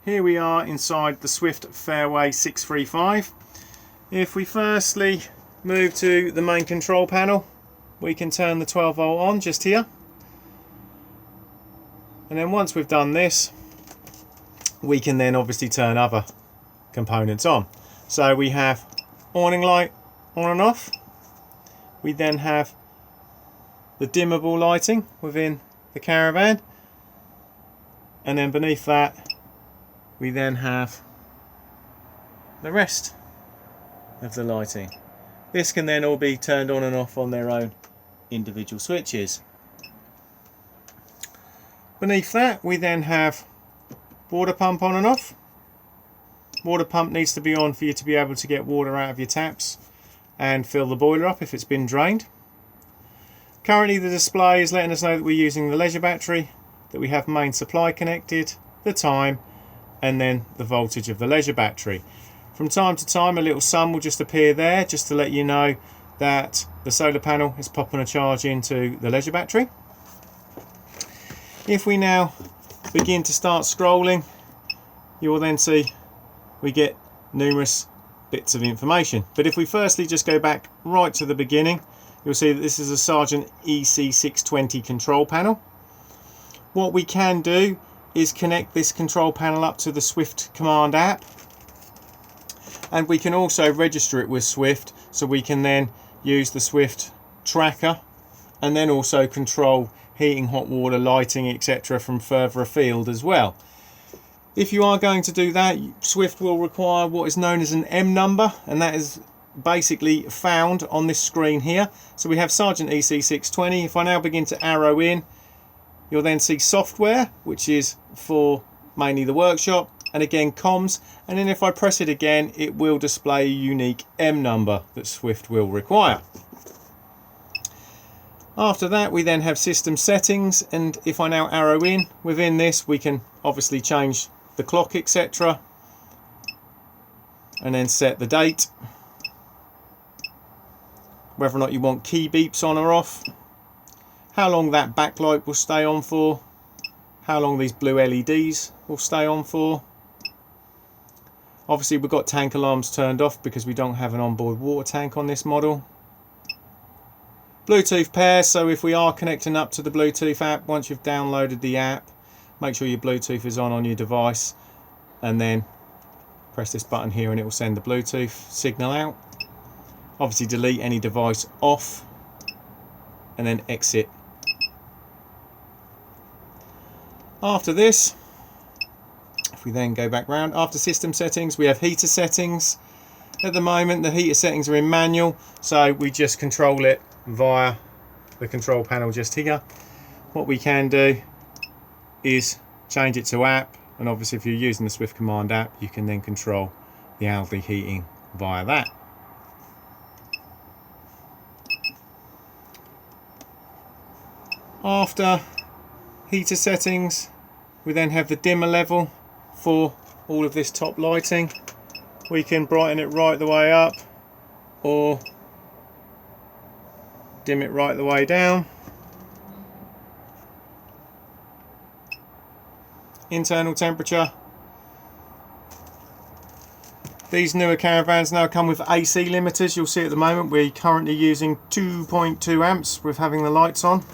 here we are inside the Swift Fairway 635. If we firstly move to the main control panel, we can turn the 12 volt on just here. And then once we've done this, we can then obviously turn other components on. So we have awning light on and off. We then have the dimmable lighting within the caravan. And then beneath that, we then have the rest of the lighting. This can then all be turned on and off on their own individual switches. Beneath that, we then have water pump on and off. Water pump needs to be on for you to be able to get water out of your taps and fill the boiler up if it's been drained. Currently the display is letting us know that we're using the leisure battery, that we have main supply connected, the time, and then the voltage of the leisure battery. From time to time a little sun will just appear there just to let you know that the solar panel is popping a charge into the leisure battery. If we now begin to start scrolling, you will then see we get numerous bits of information. But if we firstly just go back right to the beginning, you'll see that this is a Sargent EC620 control panel. What we can do is connect this control panel up to the Swift Command app, and we can also register it with Swift, so we can then use the Swift tracker and then also control heating, hot water, lighting, etc. from further afield as well. If you are going to do that, Swift will require what is known as an M number, and that is basically found on this screen here. So we have Sargent EC620. If I now begin to arrow in, you'll then see software, which is for mainly the workshop, and again comms, and then if I press it again, it will display a unique M number that Swift will require. After that, we then have system settings, and if I now arrow in, within this we can obviously change the clock, etc., and then set the date, whether or not you want key beeps on or off, how long that backlight will stay on for, how long these blue LEDs will stay on for. Obviously we've got tank alarms turned off because we don't have an onboard water tank on this model. Bluetooth pair, so if we are connecting up to the Bluetooth app, once you've downloaded the app, make sure your Bluetooth is on your device, and then press this button here and it will send the Bluetooth signal out. Obviously delete any device off and then exit. After this, if we then go back round, after system settings, we have heater settings. At the moment the heater settings are in manual, so we just control it via the control panel just here. What we can do is change it to app, and obviously if you're using the Swift Command app, you can then control the Aldi heating via that. After heater settings, we then have the dimmer level for all of this top lighting. We can brighten it right the way up or dim it right the way down. Internal temperature. These newer caravans now come with AC limiters. You'll see at the moment we're currently using 2.2 amps with having the lights on,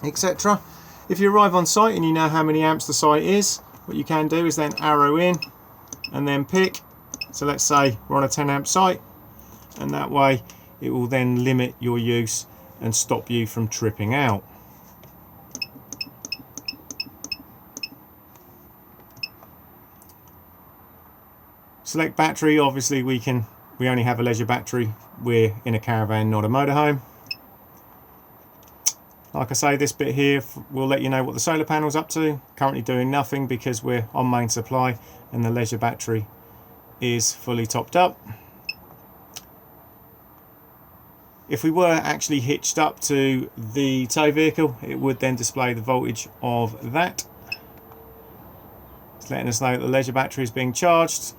etc. If you arrive on site and you know how many amps the site is, what you can do is then arrow in and then pick. So let's say we're on a 10 amp site, and that way it will then limit your use and stop you from tripping out. Select battery. Obviously we only have a leisure battery. We're in a caravan, not a motorhome. Like I say, this bit here will let you know what the solar panel's up to. Currently doing nothing because we're on main supply and the leisure battery is fully topped up. If we were actually hitched up to the tow vehicle, it would then display the voltage of that. It's letting us know that the leisure battery is being charged,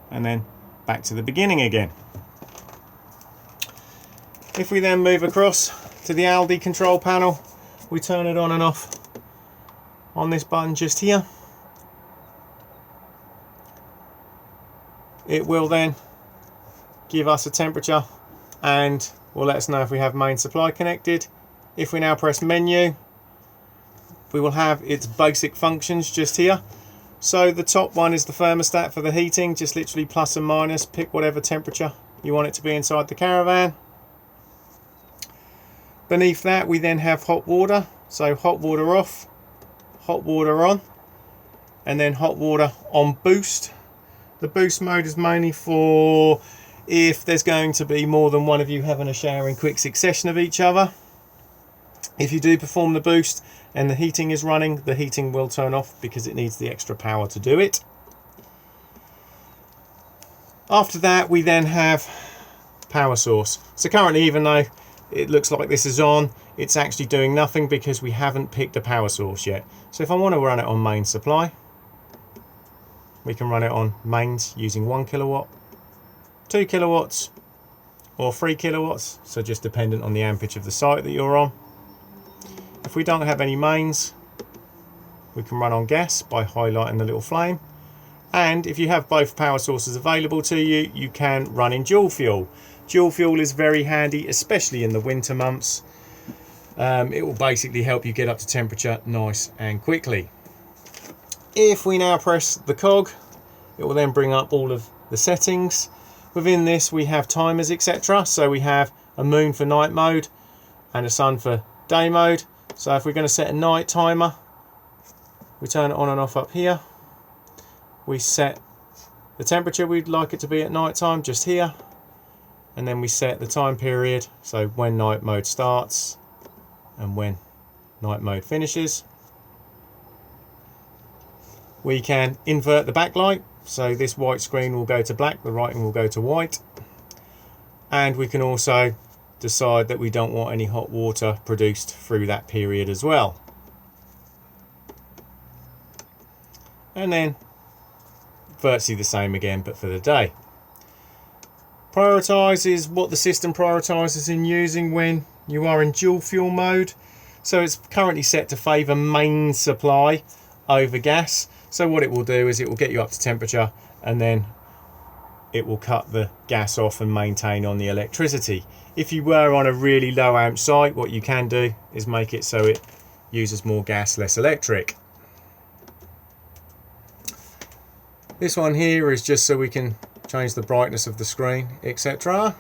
and then back to the beginning again. If we then move across to the Aldi control panel, we turn it on and off on this button just here. it will then give us a temperature and will let us know if we have main supply connected. If we now press menu, we will have its basic functions just here. So the top one is the thermostat for the heating, just literally plus and minus, pick whatever temperature you want it to be inside the caravan. Beneath that we then have hot water, so hot water off, hot water on, and then hot water on boost. The boost mode is mainly for if there's going to be more than one of you having a shower in quick succession of each other. If you do perform the boost and the heating is running, the heating will turn off because it needs the extra power to do it. After that we then have power source. So currently, even though it looks like this is on, it's actually doing nothing because we haven't picked a power source yet. So if I want to run it on main supply, we can run it on mains using 1 kilowatt, 2 kilowatts or 3 kilowatts, so just dependent on the amperage of the site that you're on. If we don't have any mains, we can run on gas by highlighting the little flame. And if you have both power sources available to you, you can run in dual fuel. Dual fuel is very handy, especially in the winter months. It will basically help you get up to temperature nice and quickly. If we now press the cog, it will then bring up all of the settings. Within this we have timers, etc. So we have a moon for night mode and a sun for day mode. So if we're going to set a night timer, we turn it on and off up here. We set the temperature we'd like it to be at night time just here, and then we set the time period, so when night mode starts and when night mode finishes. We can invert the backlight, so this white screen will go to black, the writing will go to white, and we can also decide that we don't want any hot water produced through that period as well. And then virtually the same again, but for the day. Prioritize is what the system prioritizes in using when you are in dual fuel mode. So it's currently set to favor main supply over gas. So what it will do is it will get you up to temperature, and then it will cut the gas off and maintain on the electricity. If you were on a really low amp site, what you can do is make it so it uses more gas, less electric. This one here is just so we can change the brightness of the screen, etc.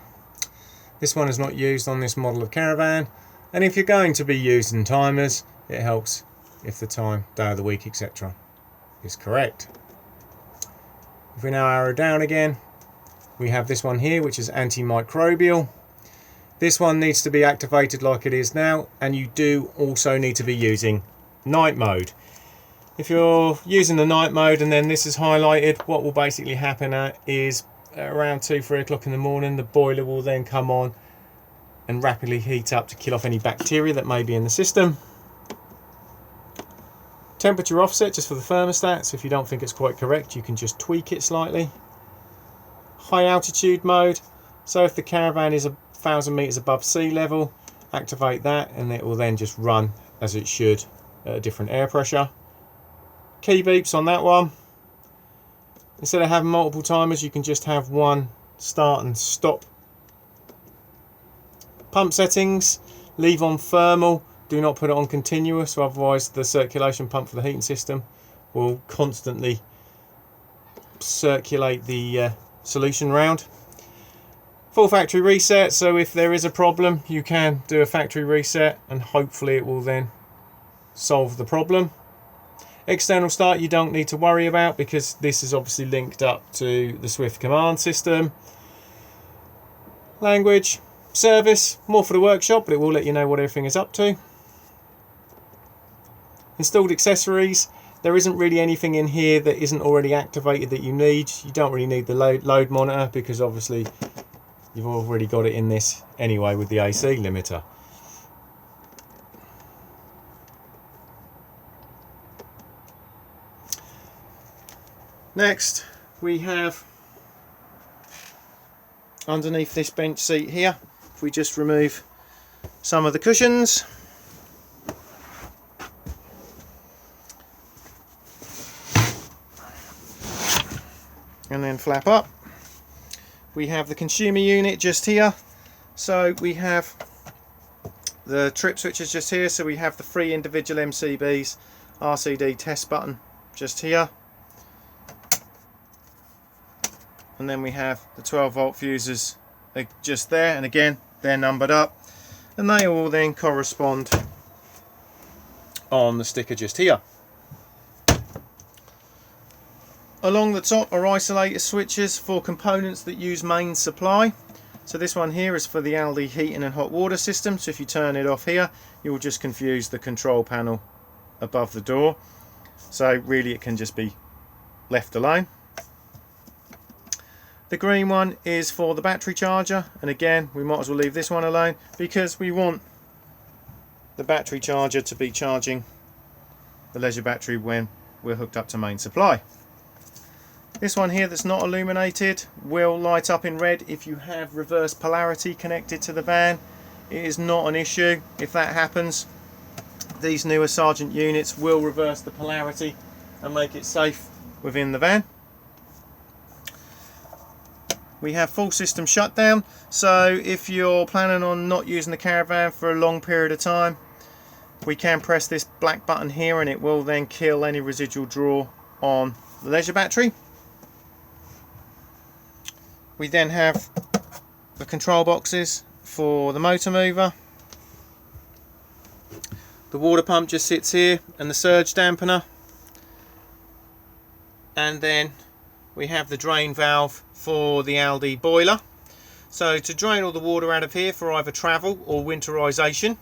This one is not used on this model of caravan, and if you're going to be using timers, it helps if the time, day of the week, etc. is correct. If we now arrow down again, we have this one here, which is antimicrobial. This one needs to be activated like it is now, and you do also need to be using night mode. If you're using the night mode and then this is highlighted, what will basically happen is around 2-3 o'clock in the morning, the boiler will then come on and rapidly heat up to kill off any bacteria that may be in the system. Temperature offset just for the thermostat, so if you don't think it's quite correct, you can just tweak it slightly. High altitude mode, so if the caravan is 1,000 meters above sea level, activate that and it will then just run as it should at a different air pressure. Key beeps on that one. Instead of having multiple timers, you can just have one start and stop. Pump settings, leave on thermal, do not put it on continuous, otherwise the circulation pump for the heating system will constantly circulate the solution round. Full factory reset, so if there is a problem you can do a factory reset and hopefully it will then solve the problem. External start you don't need to worry about because this is obviously linked up to the Swift command system. Language, service, more for the workshop, but it will let you know what everything is up to. Installed accessories, there isn't really anything in here that isn't already activated that you need. You don't really need the load monitor because obviously you've already got it in this anyway with the AC limiter. Next we have underneath this bench seat here, if we just remove some of the cushions, and then flap up, we have the consumer unit just here. So we have the trip switches just here. So we have the 3 individual MCBs, RCD test button just here. And then we have the 12 volt fuses just there, and again they're numbered up, and they all then correspond on the sticker just here. Along the top are isolator switches for components that use main supply. So this one here is for the Aldi heating and hot water system, so if you turn it off here you'll just confuse the control panel above the door, so really it can just be left alone. The green one is for the battery charger, and again we might as well leave this one alone because we want the battery charger to be charging the leisure battery when we're hooked up to main supply. This one here that's not illuminated will light up in red if you have reverse polarity connected to the van. It is not an issue if that happens. These newer Sergeant units will reverse the polarity and make it safe within the van. We have full system shutdown, so if you're planning on not using the caravan for a long period of time, we can press this black button here and it will then kill any residual draw on the leisure battery. We then have the control boxes for the motor mover. The water pump just sits here, and the surge dampener. And then we have the drain valve for the Aldi boiler. So to drain all the water out of here for either travel or winterization,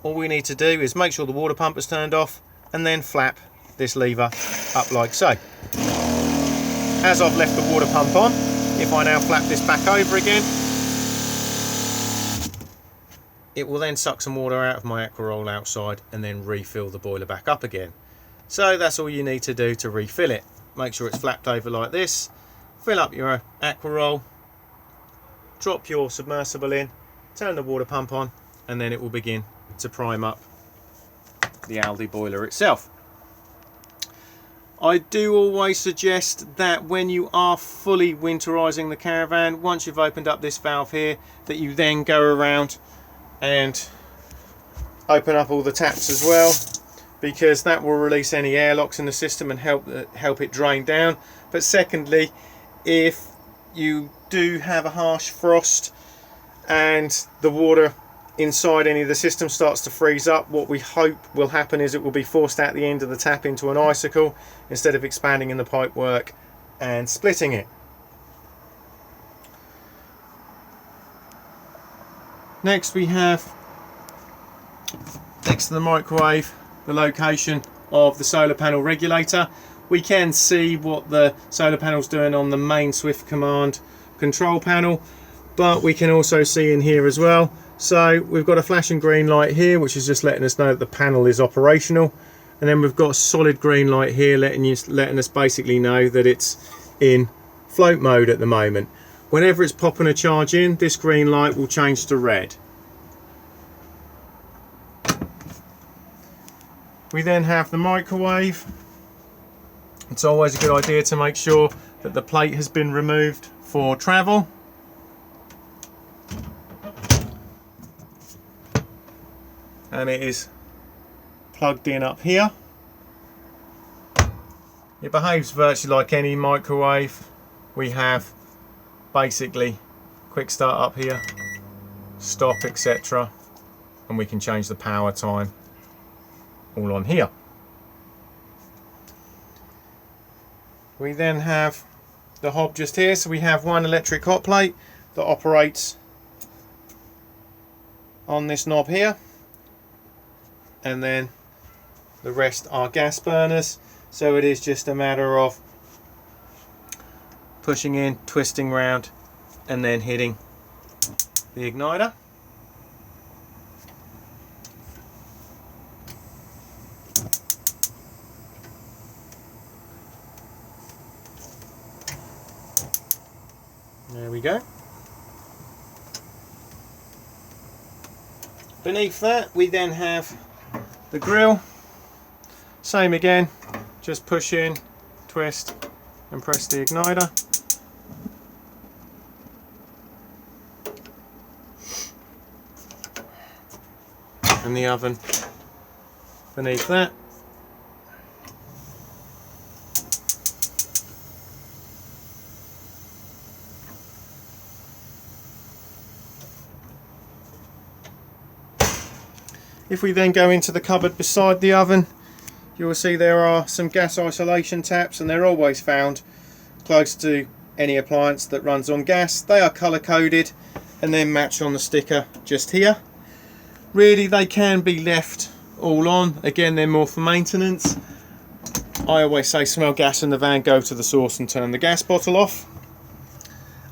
all we need to do is make sure the water pump is turned off and then flap this lever up like so. As I've left the water pump on, if I now flap this back over again, it will then suck some water out of my aqua roll outside and then refill the boiler back up again. So that's all you need to do to refill it. Make sure it's flapped over like this, fill up your aqua roll, drop your submersible in, turn the water pump on, and then it will begin to prime up the Aldi boiler itself. I do always suggest that when you are fully winterizing the caravan, once you've opened up this valve here, that you then go around and open up all the taps as well, because that will release any airlocks in the system and help it drain down. But secondly, if you do have a harsh frost and the water inside any of the system starts to freeze up, what we hope will happen is it will be forced out the end of the tap into an icicle instead of expanding in the pipework and splitting it. Next we have, next to the microwave, the location of the solar panel regulator. We can see what the solar panel is doing on the main Swift Command control panel, but we can also see in here as well. So we've got a flashing green light here, which is just letting us know that the panel is operational, and then we've got a solid green light here letting us basically know that it's in float mode at the moment. Whenever it's popping a charge in, this green light will change to red. We then have the microwave. It's always a good idea to make sure that the plate has been removed for travel. And it is plugged in up here. It behaves virtually like any microwave. We have basically quick start up here, stop, etc., and we can change the power time all on here. We then have the hob just here, so we have one electric hot plate that operates on this knob here, and then the rest are gas burners, so it is just a matter of pushing in, twisting round, and then hitting the igniter. There we go. Beneath that we then have the grill. Same again, just push in, twist and press the igniter. and the oven beneath that. If we then go into the cupboard beside the oven, you will see there are some gas isolation taps, and they're always found close to any appliance that runs on gas. They are colour coded and then matched on the sticker just here. Really, they can be left all on. Again, they're more for maintenance. I always say, smell gas in the van, go to the source and turn the gas bottle off.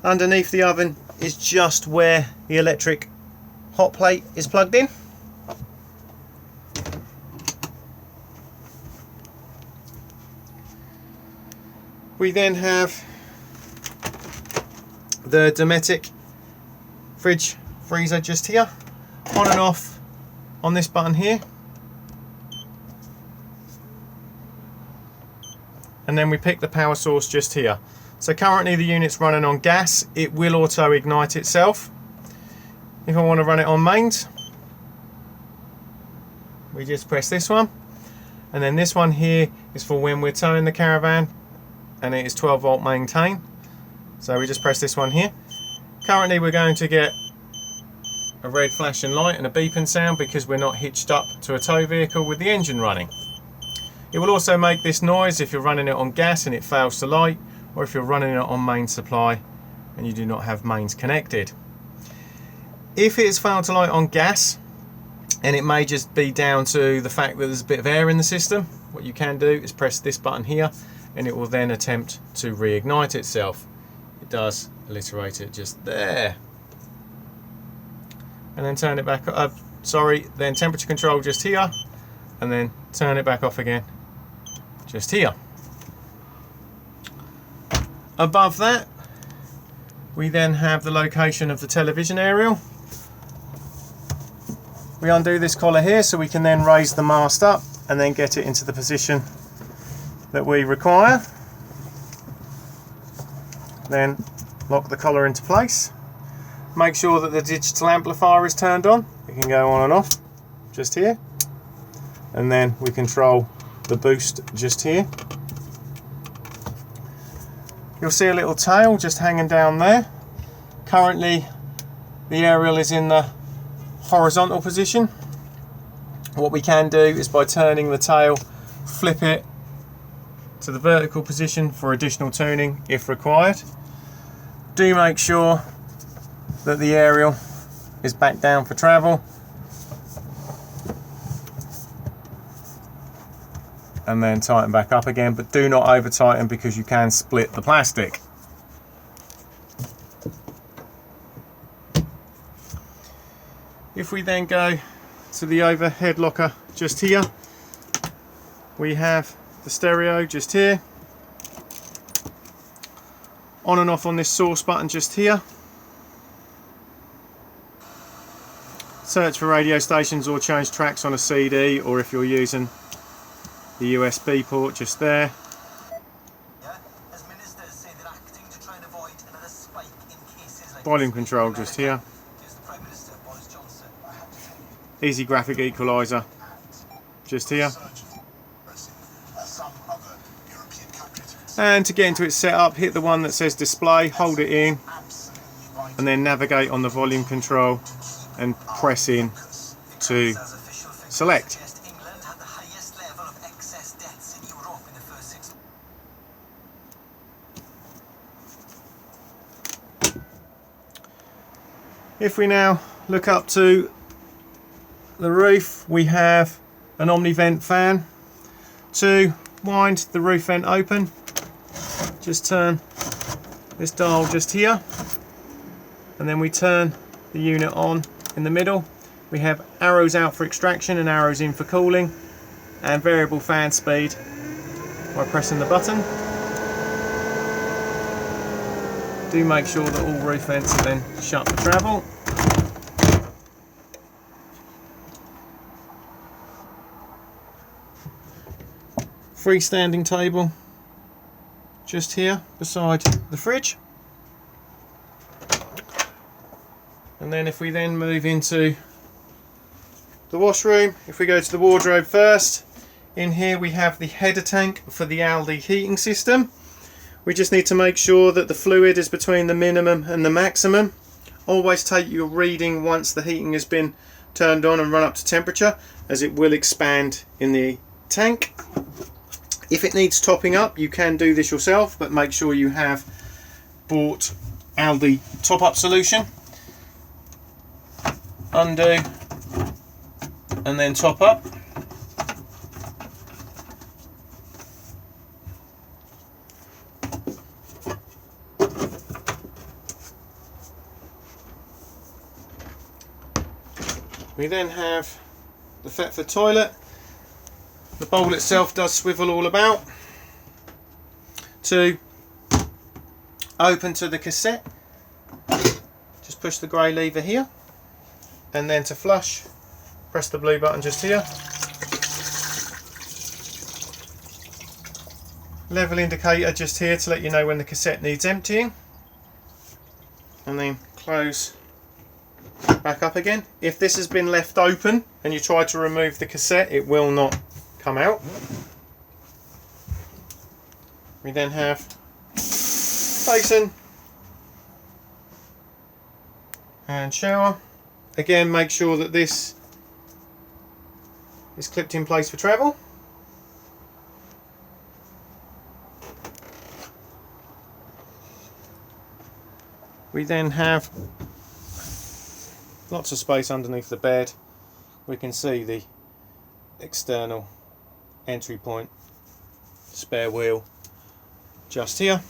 Underneath the oven is just where the electric hot plate is plugged in. We then have the Dometic fridge freezer just here, on and off on this button here. And then we pick the power source just here. So currently the unit's running on gas. It will auto ignite itself. If I want to run it on mains, we just press this one. And then this one here is for when we're towing the caravan, and it is 12 volt maintain. So we just press this one here. Currently we're going to get a red flashing light and a beeping sound because we're not hitched up to a tow vehicle with the engine running. It will also make this noise if you're running it on gas and it fails to light, or if you're running it on main supply and you do not have mains connected. If it has failed to light on gas, and it may just be down to the fact that there's a bit of air in the system, what you can do is press this button here and it will then attempt to reignite itself. It does alliterate it just there. And then turn it back up, then temperature control just here, and then turn it back off again just here. Above that, we then have the location of the television aerial. We undo this collar here so we can then raise the mast up and then get it into the position that we require. Then lock the collar into place. Make sure that the digital amplifier is turned on. It can go on and off just here. And then we control the boost just here. You'll see a little tail just hanging down there. Currently the aerial is in the horizontal position. What we can do is, by turning the tail, flip it to the vertical position for additional tuning if required. Do make sure that the aerial is back down for travel, and then tighten back up again, but do not over tighten because you can split the plastic. If we then go to the overhead locker just here, we have the stereo just here, on and off on this source button just here. Search for radio stations or change tracks on a CD, or if you're using the USB port just there. Volume control just here. Easy graphic equalizer just here. And to get into its setup, hit the one that says display, hold it in, and then navigate on the volume control and press in to select. If we now look up to the roof, we have an Omni Vent Fan. To wind the roof vent open, just turn this dial just here, and then we turn the unit on in the middle. We have arrows out for extraction and arrows in for cooling, and variable fan speed by pressing the button. Do make sure that all roof vents are then shut for travel. Freestanding table just here beside the fridge. And then if we then move into The washroom, if we go to the wardrobe first, in here we have the header tank for the Aldi heating system. We just need to make sure that the fluid is between the minimum and the maximum. Always take your reading once the heating has been turned on and run up to temperature, as it will expand in the tank. If it needs topping up, you can do this yourself, but make sure you have bought Aldi top-up solution. Undo and then top up. We then have the Thetford toilet. The bowl itself does swivel all about. To open to the cassette, just push the grey lever here, and then to flush, press the blue button just here. Level indicator just here to let you know when the cassette needs emptying, and then close back up again. If this has been left open and you try to remove the cassette, it will not come out. We then have basin and shower. Again, make sure that this is clipped in place for travel. We then have lots of space underneath the bed. We can see the external entry point, spare wheel just here.